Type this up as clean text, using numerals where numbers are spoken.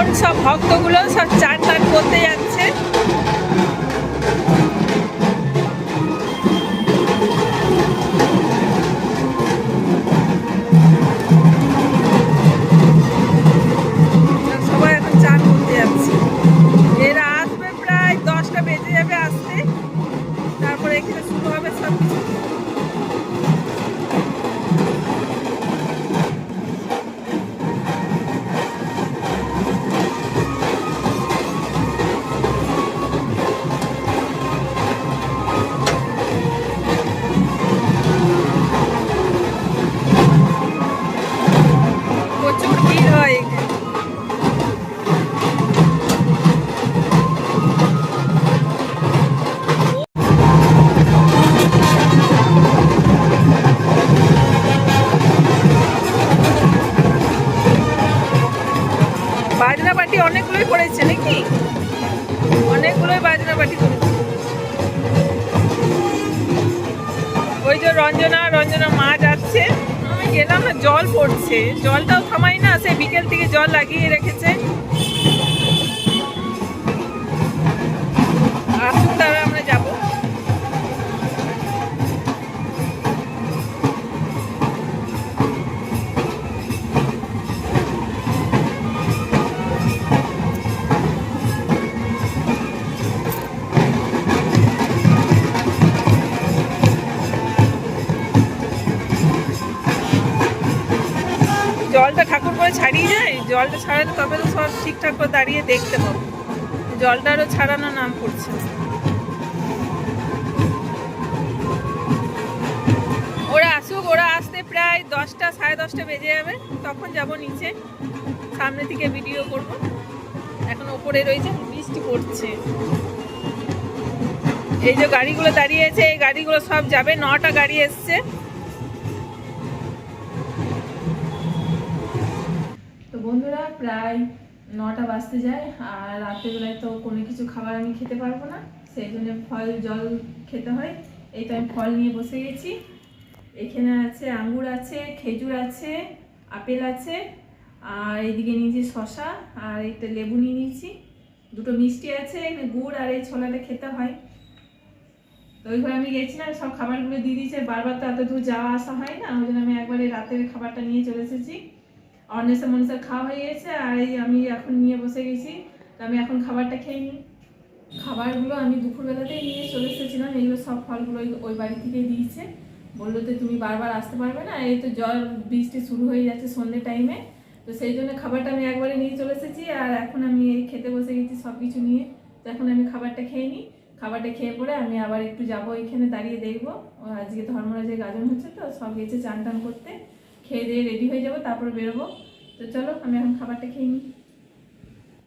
এখন সব ভক্তগুলো সব চান টান করতে যাচ্ছে। সবাই এখন চান করতে যাচ্ছে। এরা আসবে প্রায় 10টা বেজে যাবে আসতে, তারপরে এখানে শুরু হবে সব কিছু। প্রচুর ভিড় হয় এখানে। বাজনা পার্টি অনেকগুলোই করেছে নাকি, অনেকগুলোই বাজনা পার্টি করেছে। ওই যে রঞ্জনা মা যাচ্ছে, আমি গেলাম না, জল পড়ছে, জলটাও থামাই না, সে বিকেল থেকে জল লাগিয়ে রেখেছে। আসুন তারপরে আমরা যাবো। জলটা ঠাকুর করে ছাড়িয়ে যায়, জলটা ছাড়ালে তবে তো সব ঠিকঠাক করে দাঁড়িয়ে দেখতে পাবো। জলটা আরও ছাড়ানোর নাম করছে। ওরা আসুক, ওরা আসতে প্রায় 10টা সাড়ে 10টা বেজে যাবে, তখন যাব নিচে, সামনে থেকে ভিডিও করব। এখন ওপরে রয়েছে, বৃষ্টি পড়ছে। এই যে গাড়িগুলো দাঁড়িয়ে আছে, এই গাড়িগুলো সব যাবে, 9টা গাড়ি এসছে। তো বন্ধুরা, প্রায় 9টা বাজতে যায়, আর রাত্রেবেলায় তো কোনো কিছু খাবার আমি খেতে পারবো না, সেই জন্য ফল জল খেতে হয়। এই তো আমি ফল নিয়ে বসে গেছি। এখানে আছে আঙ্গুর আছে, খেজুর আছে, আপেল আছে, আর এইদিকে নিয়েছি শশা, আর একটা লেবু নিয়ে নিয়েছি, দুটো মিষ্টি আছে, এখানে গুড়, আর এই ছোলাটা খেতে হয়। তো ওই ঘরে আমি গেছিলাম, সব খাবারগুলো দিয়ে দিয়েছে, বারবার তো এত দূর যাওয়া আসা হয় না, ওই জন্য আমি একবারে রাতের খাবারটা নিয়ে চলে এসেছি। অন্বেষা মনসার খাওয়া হয়ে গেছে, আর এই আমি এখন নিয়ে বসে গেছি। তো আমি এখন খাবারটা খেয়ে নিই। খাবারগুলো আমি দুপুরবেলাতেই নিয়ে চলে এসেছিলাম, এইগুলো সব ফলগুলো ওই বাড়ি থেকে দিয়েছে, বললো তো তুমি বারবার আসতে পারবে না, এই তো জল বৃষ্টি শুরু হয়ে যাচ্ছে সন্ধ্যে টাইমে, তো সেই জন্য খাবারটা আমি একবারে নিয়ে চলে এসেছি। আর এখন আমি এই খেতে বসে গেছি সব কিছু নিয়ে। তো এখন আমি খাবারটা খেয়ে নিই, খাবারটা খেয়ে পরে আমি আবার একটু যাবো, এখানে দাঁড়িয়ে দেখবো আজকে ধর্মরাজের গাজন হচ্ছে, তো সব গেছে চান টান করতে, খেয়ে দিয়ে রেডি হয়ে যাবো, তারপর বেরোবো। তো চলো আমি এখন খাবারটা খেয়ে নিই।